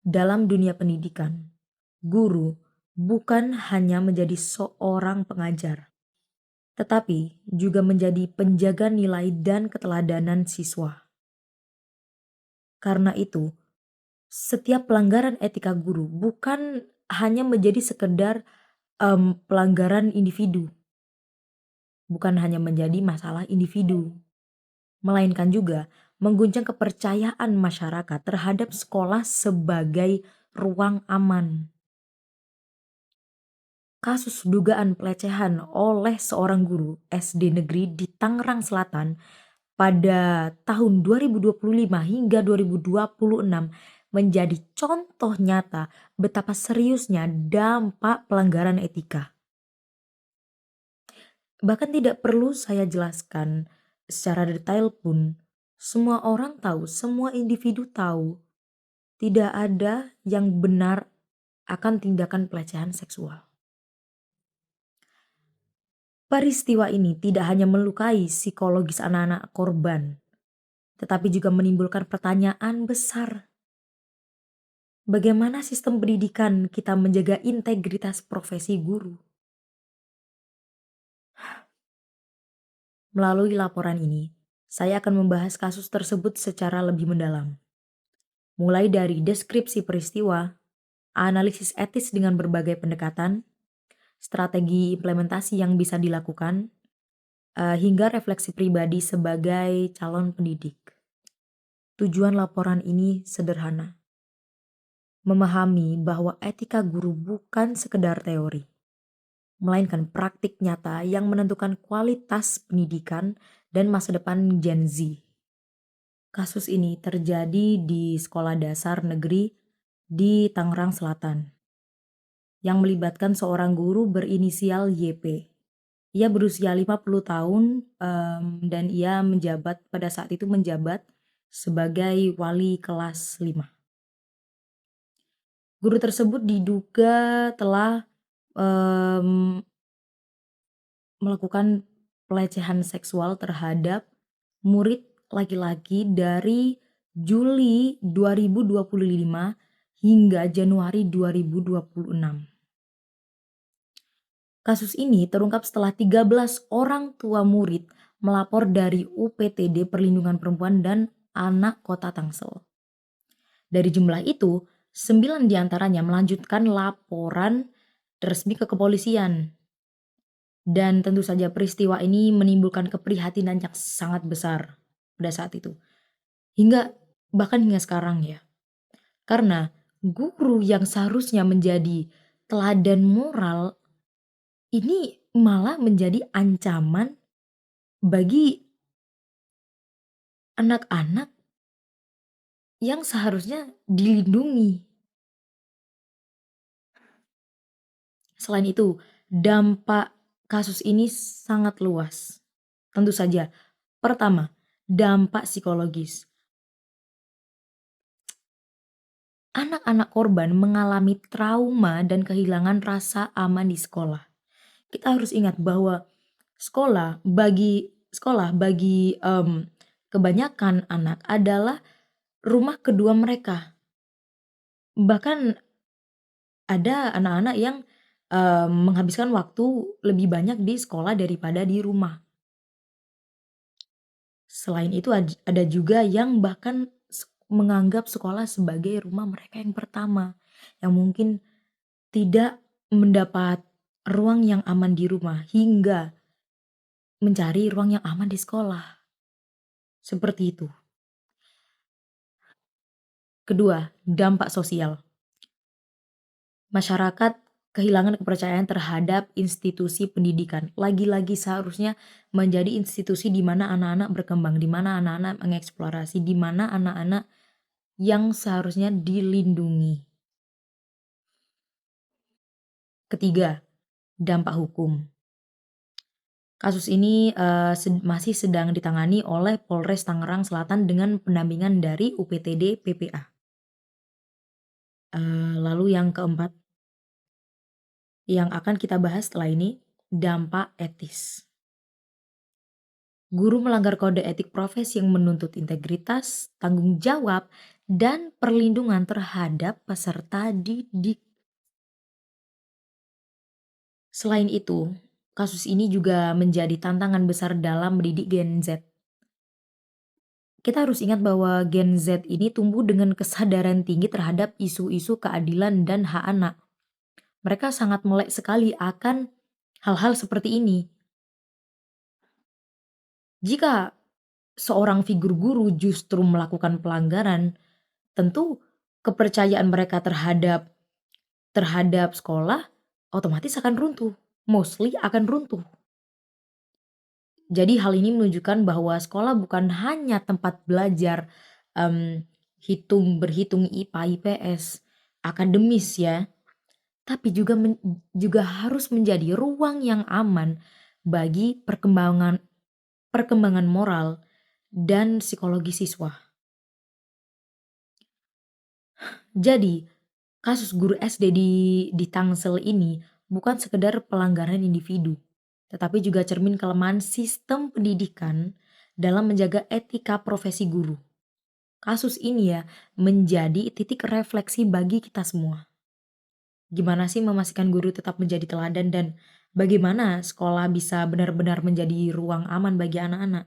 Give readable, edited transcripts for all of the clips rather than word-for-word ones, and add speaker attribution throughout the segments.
Speaker 1: Dalam dunia pendidikan, guru bukan hanya menjadi seorang pengajar, tetapi juga menjadi penjaga nilai dan keteladanan siswa. Karena itu, setiap pelanggaran etika guru bukan hanya menjadi sekedar pelanggaran individu, bukan hanya menjadi masalah individu, melainkan juga mengguncang kepercayaan masyarakat terhadap sekolah sebagai ruang aman. Kasus dugaan pelecehan oleh seorang guru SD negeri di Tangerang Selatan pada tahun 2025 hingga 2026 menjadi contoh nyata betapa seriusnya dampak pelanggaran etika. Bahkan tidak perlu saya jelaskan secara detail pun, semua orang tahu, semua individu tahu, tidak ada yang benar akan tindakan pelecehan seksual. Peristiwa ini tidak hanya melukai psikologis anak-anak korban, tetapi juga menimbulkan pertanyaan besar. Bagaimana sistem pendidikan kita menjaga integritas profesi guru? Melalui laporan ini, saya akan membahas kasus tersebut secara lebih mendalam. Mulai dari deskripsi peristiwa, analisis etis dengan berbagai pendekatan, strategi implementasi yang bisa dilakukan, hingga refleksi pribadi sebagai calon pendidik. Tujuan laporan ini sederhana. Memahami bahwa etika guru bukan sekedar teori, melainkan praktik nyata yang menentukan kualitas pendidikan dan masa depan Gen Z. Kasus ini terjadi di sekolah dasar negeri di Tangerang Selatan yang melibatkan seorang guru berinisial YP. Ia berusia 50 tahun dan ia pada saat itu menjabat sebagai wali kelas 5. Guru tersebut diduga telah melakukan pelecehan seksual terhadap murid laki-laki dari Juli 2025 hingga Januari 2026. Kasus ini terungkap setelah 13 orang tua murid melapor dari UPTD Perlindungan Perempuan dan Anak Kota Tangsel. Dari jumlah itu, 9 diantaranya melanjutkan laporan resmi ke kepolisian. Dan tentu saja peristiwa ini menimbulkan keprihatinan yang sangat besar pada saat itu. Bahkan hingga sekarang ya. Karena guru yang seharusnya menjadi teladan moral ini malah menjadi ancaman bagi anak-anak yang seharusnya dilindungi. Selain itu, dampak kasus ini sangat luas. Tentu saja, pertama, dampak psikologis. Anak-anak korban mengalami trauma dan kehilangan rasa aman di sekolah. Kita harus ingat bahwa sekolah bagi kebanyakan anak adalah rumah kedua mereka. Bahkan ada anak-anak yang menghabiskan waktu lebih banyak di sekolah daripada di rumah. Selain itu ada juga yang bahkan menganggap sekolah sebagai rumah mereka yang pertama, yang mungkin tidak mendapat ruang yang aman di rumah hingga mencari ruang yang aman di sekolah. Seperti itu. Kedua, dampak sosial. Masyarakat kehilangan kepercayaan terhadap institusi pendidikan. Lagi-lagi seharusnya menjadi institusi di mana anak-anak berkembang, di mana anak-anak mengeksplorasi, di mana anak-anak yang seharusnya dilindungi. Ketiga, dampak hukum. Kasus ini masih sedang ditangani oleh Polres Tangerang Selatan dengan pendampingan dari UPTD PPA. Lalu yang keempat, yang akan kita bahas setelah ini, dampak etis. Guru melanggar kode etik profesi yang menuntut integritas, tanggung jawab, dan perlindungan terhadap peserta didik. Selain itu, kasus ini juga menjadi tantangan besar dalam mendidik Gen Z. Kita harus ingat bahwa Gen Z ini tumbuh dengan kesadaran tinggi terhadap isu-isu keadilan dan hak anak. Mereka sangat melek sekali akan hal-hal seperti ini. Jika seorang figur guru justru melakukan pelanggaran, tentu kepercayaan mereka terhadap terhadap sekolah otomatis akan runtuh, mostly akan runtuh. Jadi hal ini menunjukkan bahwa sekolah bukan hanya tempat belajar berhitung IPA, IPS, akademis ya, tapi juga harus menjadi ruang yang aman bagi perkembangan perkembangan moral dan psikologi siswa. Jadi, kasus guru SD di Tangsel ini bukan sekedar pelanggaran individu, tetapi juga cermin kelemahan sistem pendidikan dalam menjaga etika profesi guru. Kasus ini ya menjadi titik refleksi bagi kita semua. Gimana sih memastikan guru tetap menjadi teladan dan bagaimana sekolah bisa benar-benar menjadi ruang aman bagi anak-anak?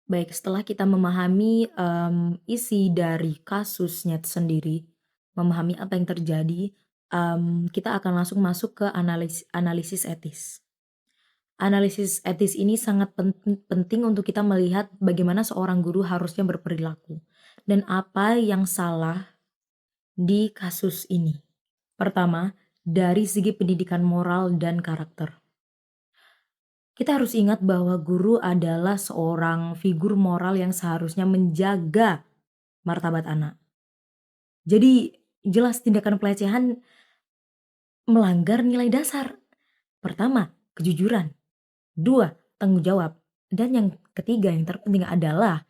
Speaker 1: Baik, setelah kita memahami isi dari kasusnya sendiri, memahami apa yang terjadi, kita akan langsung masuk ke analisis etis. Analisis etis ini sangat penting untuk kita melihat bagaimana seorang guru harusnya berperilaku dan apa yang salah di kasus ini. Pertama, dari segi pendidikan moral dan karakter. Kita harus ingat bahwa guru adalah seorang figur moral yang seharusnya menjaga martabat anak. Jadi jelas tindakan pelecehan melanggar nilai dasar. Pertama, kejujuran. Dua, tanggung jawab. Dan yang ketiga yang terpenting adalah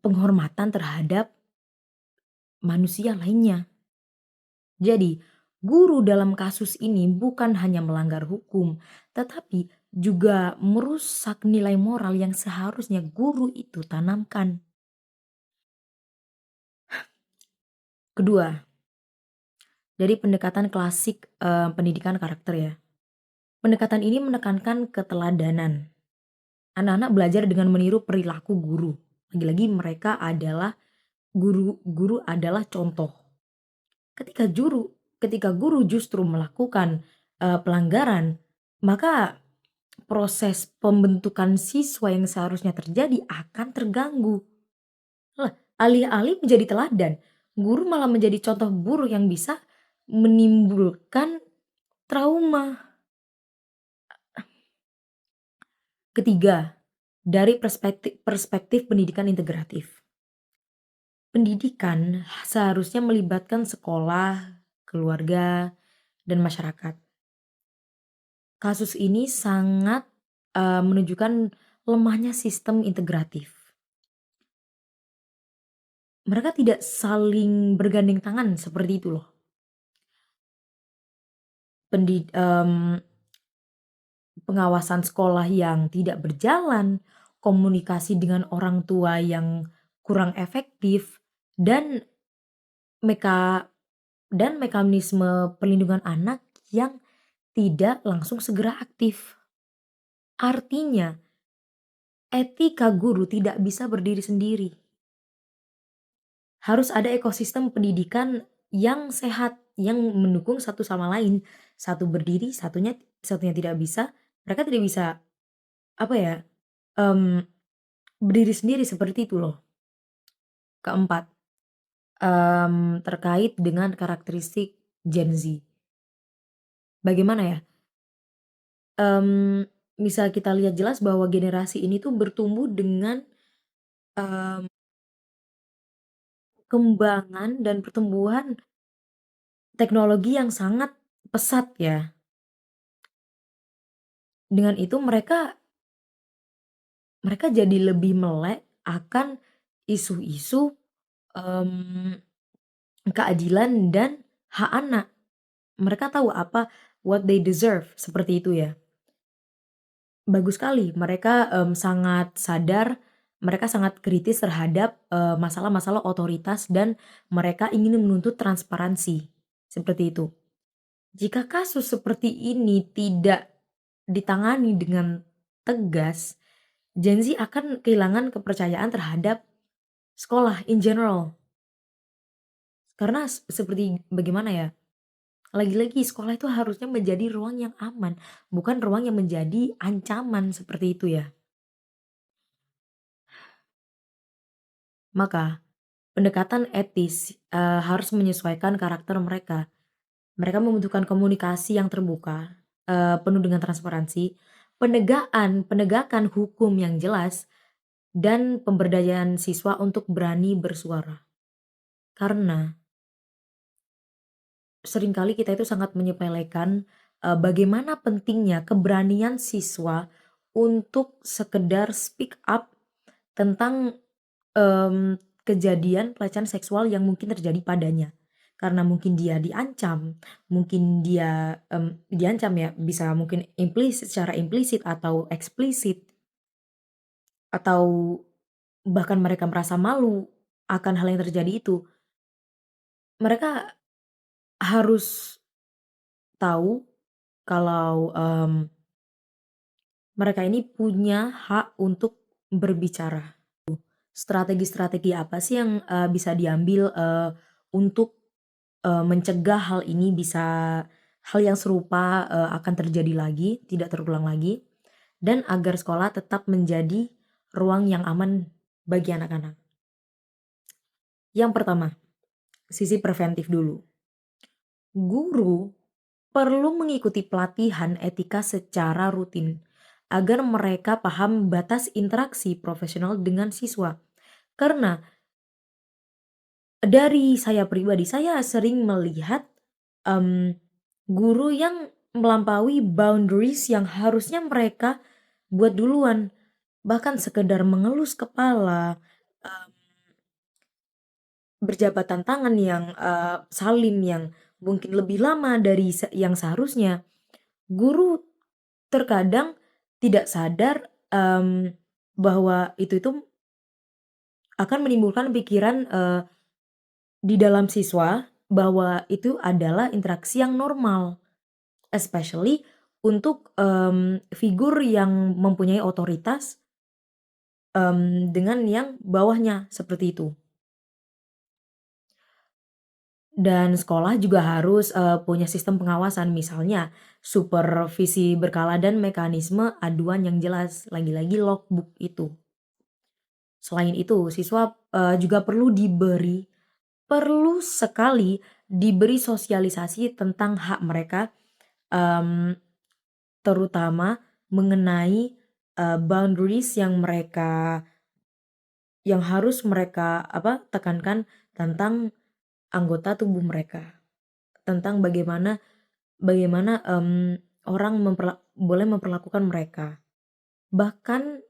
Speaker 1: penghormatan terhadap manusia lainnya. Jadi, guru dalam kasus ini bukan hanya melanggar hukum, tetapi juga merusak nilai moral yang seharusnya guru itu tanamkan. Kedua, dari pendekatan klasik pendidikan karakter ya. Pendekatan ini menekankan keteladanan. Anak-anak belajar dengan meniru perilaku guru. Lagi-lagi mereka adalah guru adalah contoh. Ketika guru justru melakukan pelanggaran, maka proses pembentukan siswa yang seharusnya terjadi akan terganggu. Lah, alih-alih menjadi teladan, guru malah menjadi contoh buruk yang bisa menimbulkan trauma. Ketiga, dari perspektif pendidikan integratif. Pendidikan seharusnya melibatkan sekolah, keluarga, dan masyarakat. Kasus ini sangat menunjukkan lemahnya sistem integratif. Mereka tidak saling bergandeng tangan seperti itu loh. Pengawasan sekolah yang tidak berjalan, komunikasi dengan orang tua yang kurang efektif, dan meka mekanisme perlindungan anak yang tidak langsung segera aktif. Artinya, etika guru tidak bisa berdiri sendiri. Harus ada ekosistem pendidikan yang sehat, yang mendukung satu sama lain. Satu berdiri, satunya tidak bisa. Mereka tidak bisa apa ya? mmm, Berdiri sendiri seperti itu loh. Keempat, terkait dengan karakteristik Gen Z. Bagaimana ya? Bisa kita lihat jelas bahwa generasi ini tuh bertumbuh dengan mmm, kembangan dan pertumbuhan teknologi yang sangat pesat ya. Dengan itu mereka jadi lebih melek akan isu-isu, mmm, keadilan dan hak anak. Mereka tahu apa what they deserve, seperti itu ya. Bagus sekali mereka, sangat sadar mereka sangat kritis terhadap, masalah-masalah otoritas dan mereka ingin menuntut transparansi, seperti itu. Jika kasus seperti ini tidak ditangani dengan tegas, Gen Z akan kehilangan kepercayaan terhadap sekolah in general. Karena seperti bagaimana ya, lagi-lagi sekolah itu harusnya menjadi ruang yang aman, bukan ruang yang menjadi ancaman, seperti itu ya. Maka pendekatan etis, harus menyesuaikan karakter mereka. Mereka membutuhkan komunikasi yang terbuka, penuh dengan transparansi, penegakan hukum yang jelas, dan pemberdayaan siswa untuk berani bersuara. Karena seringkali kita itu sangat menyepelekan, bagaimana pentingnya keberanian siswa untuk sekedar speak up tentang, kejadian pelecehan seksual yang mungkin terjadi padanya. Karena mungkin dia diancam, mungkin dia, diancam ya, bisa mungkin secara implisit atau eksplisit, atau bahkan mereka merasa malu akan hal yang terjadi itu. Mereka harus tahu kalau, mereka ini punya hak untuk berbicara. Strategi-strategi apa sih yang, bisa diambil, untuk, mencegah hal yang serupa, akan terjadi lagi, tidak terulang lagi, dan agar sekolah tetap menjadi ruang yang aman bagi anak-anak. Yang pertama, sisi preventif dulu. Guru perlu mengikuti pelatihan etika secara rutin agar mereka paham batas interaksi profesional dengan siswa. Karena dari saya pribadi, saya sering melihat, mmm, guru yang melampaui boundaries yang harusnya mereka buat duluan. Bahkan sekedar mengelus kepala, eee, berjabatan tangan yang, salim yang mungkin lebih lama dari yang seharusnya. Guru terkadang tidak sadar, bahwa itu akan menimbulkan pikiran, di dalam siswa bahwa itu adalah interaksi yang normal, especially untuk, figur yang mempunyai otoritas, dengan yang bawahnya, seperti itu. Dan sekolah juga harus, punya sistem pengawasan, misalnya supervisi berkala dan mekanisme aduan yang jelas, lagi-lagi logbook itu. Selain itu, siswa, juga perlu sekali diberi sosialisasi tentang hak mereka, mmm, terutama mengenai, boundaries yang harus mereka tekankan tentang anggota tubuh mereka, tentang bagaimana bagaimana, orang boleh memperlakukan mereka. Bahkan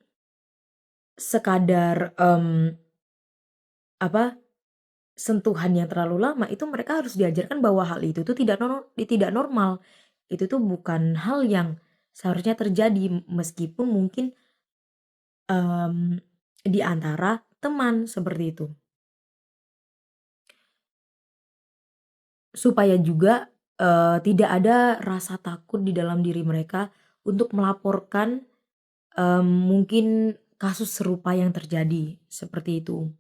Speaker 1: sekadar, apa, sentuhan yang terlalu lama itu mereka harus diajarkan bahwa hal itu tuh tidak normal. Itu tuh bukan hal yang seharusnya terjadi meskipun mungkin, mmm, di antara teman, seperti itu. Supaya juga, tidak ada rasa takut di dalam diri mereka untuk melaporkan, mungkin kasus serupa yang terjadi, seperti itu.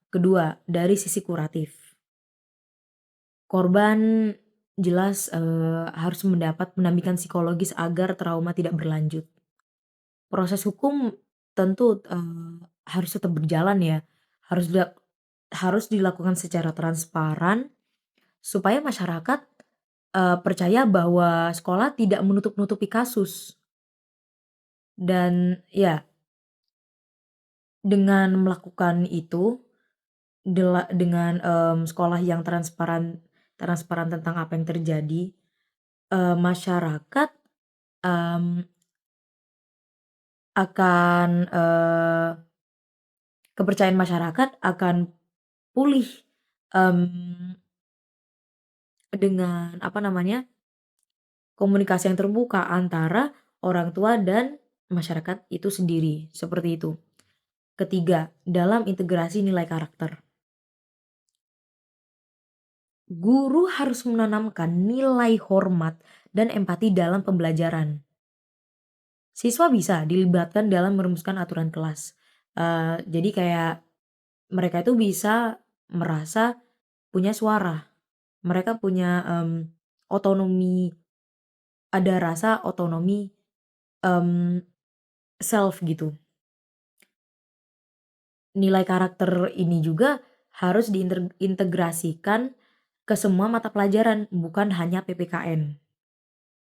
Speaker 1: Kedua, dari sisi kuratif. Korban jelas, harus mendapat pendampingan psikologis agar trauma tidak berlanjut. Proses hukum tentu, harus tetap berjalan ya, harus harus dilakukan secara transparan supaya masyarakat, percaya bahwa sekolah tidak menutup-nutupi kasus. Dan ya, dengan melakukan itu, dengan, sekolah yang transparan transparan tentang apa yang terjadi, masyarakat, mmm, akan, kepercayaan masyarakat akan pulih, mmm, dengan komunikasi yang terbuka antara orang tua dan masyarakat itu sendiri, seperti itu. Ketiga, dalam integrasi nilai karakter. Guru harus menanamkan nilai hormat dan empati dalam pembelajaran. Siswa bisa dilibatkan dalam merumuskan aturan kelas. Jadi kayak mereka itu bisa merasa punya suara, mereka punya, otonomi, ada rasa otonomi, mmm, self gitu. Nilai karakter ini juga harus diintegrasikan ke semua mata pelajaran, bukan hanya PPKN.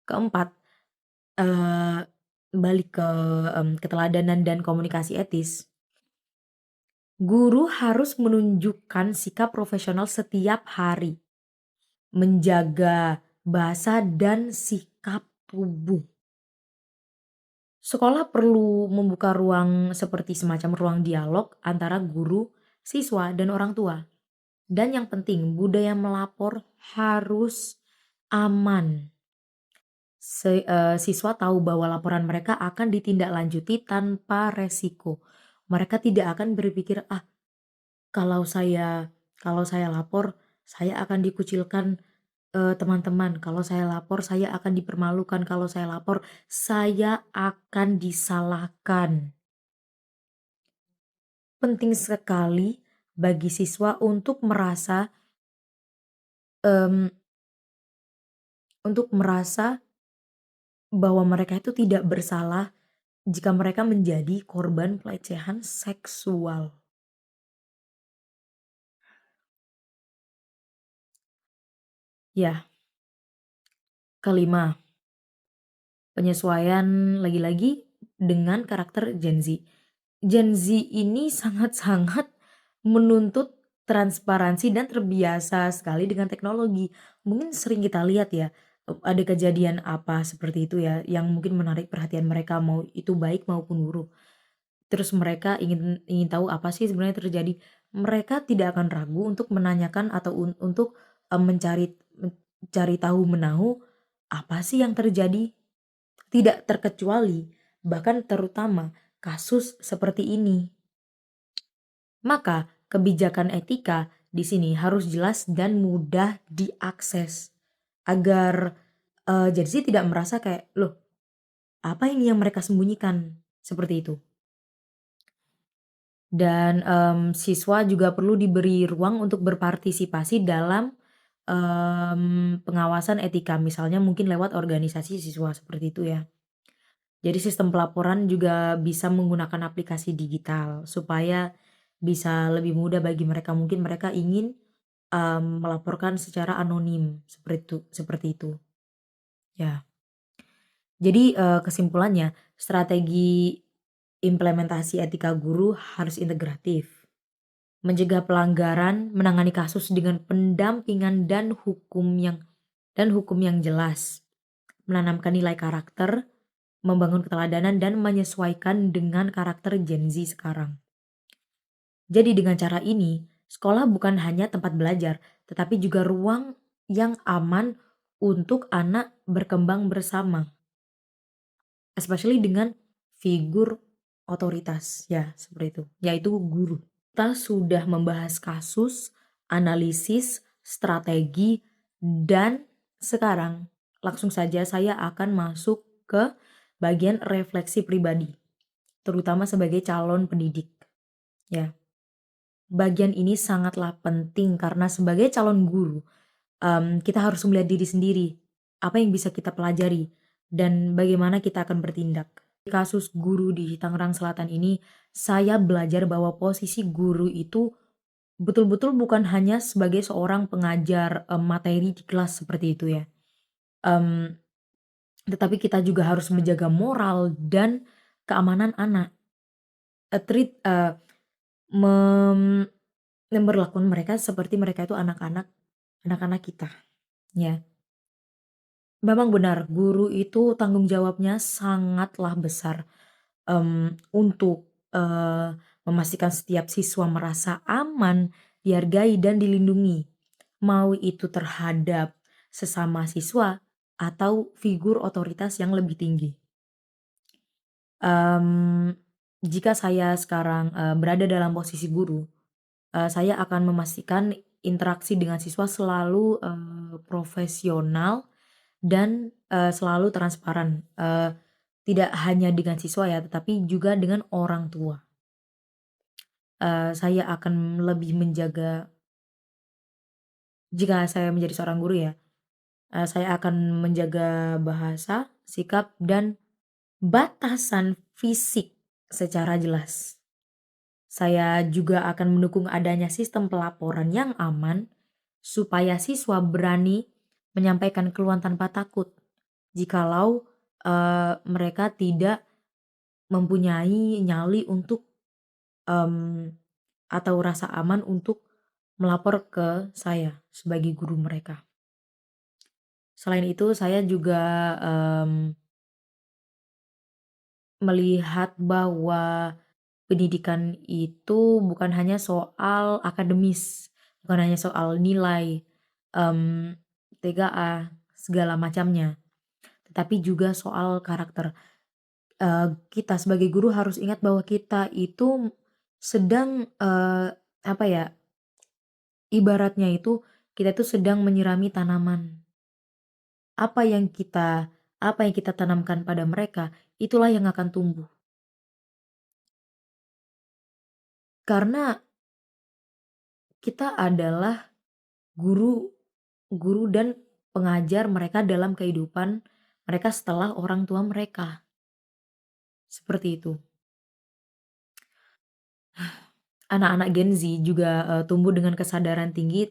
Speaker 1: Keempat, eee, balik ke, keteladanan dan komunikasi etis. Guru harus menunjukkan sikap profesional setiap hari, menjaga bahasa dan sikap tubuh. Sekolah perlu membuka ruang seperti semacam ruang dialog antara guru, siswa, dan orang tua. Dan yang penting, budaya melapor harus aman. Siswa tahu bahwa laporan mereka akan ditindaklanjuti tanpa resiko. Mereka tidak akan berpikir, "Ah, kalau saya kalau saya lapor, saya akan dikucilkan, teman-teman. Kalau saya lapor, saya akan dipermalukan. Kalau saya lapor, saya akan disalahkan." Penting sekali bagi siswa mmm, untuk merasa bahwa mereka itu tidak bersalah jika mereka menjadi korban pelecehan seksual. Ya, kelima, penyesuaian lagi-lagi dengan karakter Gen Z. Gen Z ini sangat-sangat menuntut transparansi dan terbiasa sekali dengan teknologi. Mungkin sering kita lihat ya, ada kejadian apa seperti itu ya, yang mungkin menarik perhatian mereka, mau itu baik maupun buruk. Terus mereka ingin ingin tahu apa sih sebenarnya terjadi. Mereka tidak akan ragu untuk menanyakan atau untuk, mencari tahu menahu, apa sih yang terjadi? Tidak terkecuali, bahkan terutama kasus seperti ini. Maka kebijakan etika di sini harus jelas dan mudah diakses agar, Gen Z tidak merasa kayak, "Loh, apa ini yang mereka sembunyikan?" Seperti itu. Dan, siswa juga perlu diberi ruang untuk berpartisipasi dalam, pengawasan etika, misalnya mungkin lewat organisasi siswa, seperti itu ya. Jadi sistem pelaporan juga bisa menggunakan aplikasi digital, supaya bisa lebih mudah bagi mereka. Mungkin mereka ingin, melaporkan secara anonim, seperti itu, ya. Jadi, kesimpulannya, strategi implementasi etika guru harus integratif. Mencegah pelanggaran, menangani kasus dengan pendampingan dan hukum yang jelas, menanamkan nilai karakter, membangun keteladanan dan menyesuaikan dengan karakter Gen Z sekarang. Jadi dengan cara ini, sekolah bukan hanya tempat belajar, tetapi juga ruang yang aman untuk anak berkembang bersama, especially dengan figur otoritas, ya seperti itu, yaitu guru. Kita sudah membahas kasus, analisis, strategi, dan sekarang langsung saja saya akan masuk ke bagian refleksi pribadi, terutama sebagai calon pendidik. Ya, bagian ini sangatlah penting karena sebagai calon guru, kita harus melihat diri sendiri, apa yang bisa kita pelajari, dan bagaimana kita akan bertindak. Kasus guru di Tangerang Selatan ini, saya belajar bahwa posisi guru itu betul-betul bukan hanya sebagai seorang pengajar, materi di kelas seperti itu ya, mmm, tetapi kita juga harus menjaga moral dan keamanan anak, eee, treat eee, mem memperlakukan mereka seperti mereka itu anak-anak kita, ya. Memang benar guru itu tanggung jawabnya sangatlah besar, untuk, memastikan setiap siswa merasa aman, dihargai, dan dilindungi. Mau itu terhadap sesama siswa atau figur otoritas yang lebih tinggi. Mmm, Jika saya sekarang, berada dalam posisi guru, saya akan memastikan interaksi dengan siswa selalu, profesional dan, selalu transparan, tidak hanya dengan siswa ya, tetapi juga dengan orang tua. Saya akan lebih menjaga jika saya menjadi seorang guru ya, saya akan menjaga bahasa, sikap, dan batasan fisik secara jelas. Saya juga akan mendukung adanya sistem pelaporan yang aman, supaya siswa berani menyampaikan keluhan tanpa takut, jikalau, mereka tidak mempunyai nyali untuk, mmm, atau rasa aman untuk melapor ke saya sebagai guru mereka. Selain itu saya juga, mmm, melihat bahwa pendidikan itu bukan hanya soal akademis, bukan hanya soal nilai, mmm, TKA, segala macamnya, tetapi juga soal karakter. Kita sebagai guru harus ingat bahwa kita itu sedang, apa ya, ibaratnya itu kita itu sedang menyirami tanaman. Apa yang kita tanamkan pada mereka, itulah yang akan tumbuh. Karena kita adalah guru guru dan pengajar mereka dalam kehidupan mereka setelah orang tua mereka, seperti itu. Anak-anak Gen Z juga, tumbuh dengan kesadaran tinggi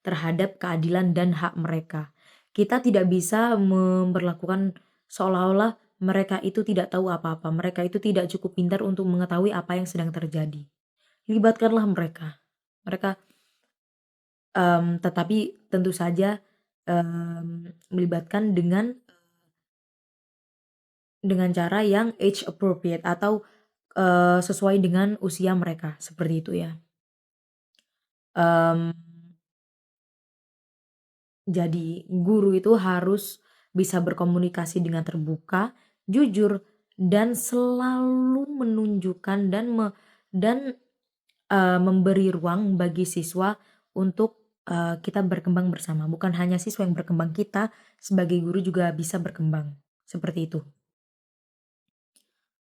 Speaker 1: terhadap keadilan dan hak mereka. Kita tidak bisa memperlakukan seolah-olah mereka itu tidak tahu apa-apa, mereka itu tidak cukup pintar untuk mengetahui apa yang sedang terjadi. Libatkanlah mereka. Mereka, tetapi tentu saja, melibatkan dengan cara yang age appropriate atau, sesuai dengan usia mereka, seperti itu ya. Mmm, jadi guru itu harus bisa berkomunikasi dengan terbuka, jujur, dan selalu menunjukkan dan memberi ruang bagi siswa untuk, kita berkembang bersama. Bukan hanya siswa yang berkembang, kita sebagai guru juga bisa berkembang, seperti itu.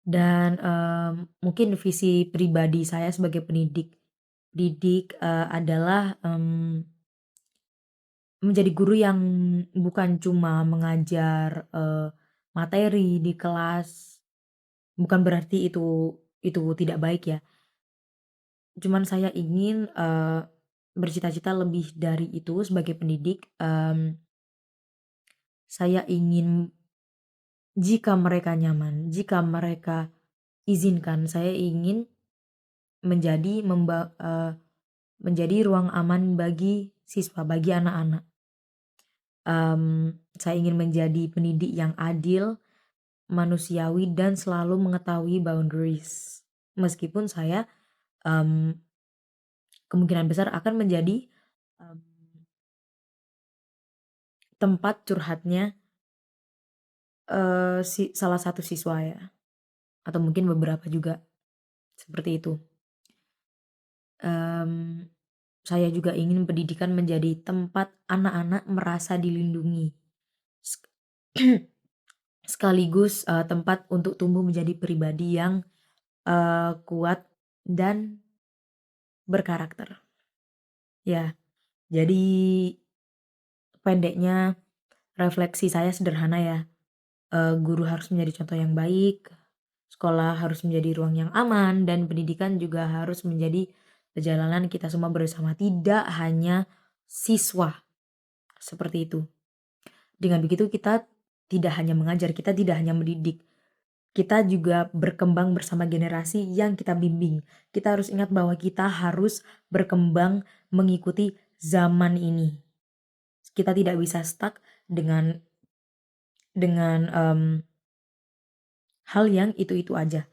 Speaker 1: Dan, mungkin visi pribadi saya sebagai adalah, menjadi guru yang bukan cuma mengajar, materi di kelas, bukan berarti itu tidak baik ya, cuman saya ingin, bercita-cita lebih dari itu sebagai pendidik, saya ingin jika mereka nyaman, jika mereka izinkan, saya ingin menjadi menjadi ruang aman bagi siswa, bagi anak-anak. Saya ingin menjadi pendidik yang adil, manusiawi, dan selalu mengetahui boundaries. Meskipun saya, mmm, kemungkinan besar akan menjadi, mmm, tempat curhatnya, salah satu siswa ya, atau mungkin beberapa juga, seperti itu. Mmm, saya juga ingin pendidikan menjadi tempat anak-anak merasa dilindungi, sek sekaligus, tempat untuk tumbuh menjadi pribadi yang, kuat dan berkarakter. Ya, jadi pendeknya refleksi saya sederhana ya, guru harus menjadi contoh yang baik, sekolah harus menjadi ruang yang aman, dan pendidikan juga harus menjadi perjalanan kita semua bersama, tidak hanya siswa, seperti itu. Dengan begitu kita tidak hanya mengajar, kita tidak hanya mendidik, kita juga berkembang bersama generasi yang kita bimbing. Kita harus ingat bahwa kita harus berkembang mengikuti zaman ini. Kita tidak bisa stuck dengan hal yang itu-itu aja.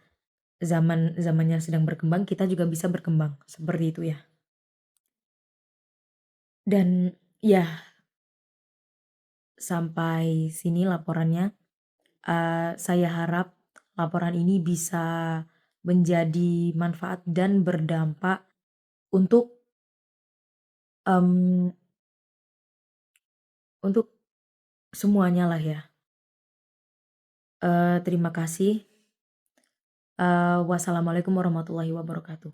Speaker 1: Zamannya sedang berkembang, kita juga bisa berkembang, seperti itu ya. Dan ya, sampai sini laporannya, saya harap laporan ini bisa menjadi manfaat dan berdampak untuk, mmm, untuk semuanya lah ya. Terima kasih. Wassalamualaikum warahmatullahi wabarakatuh.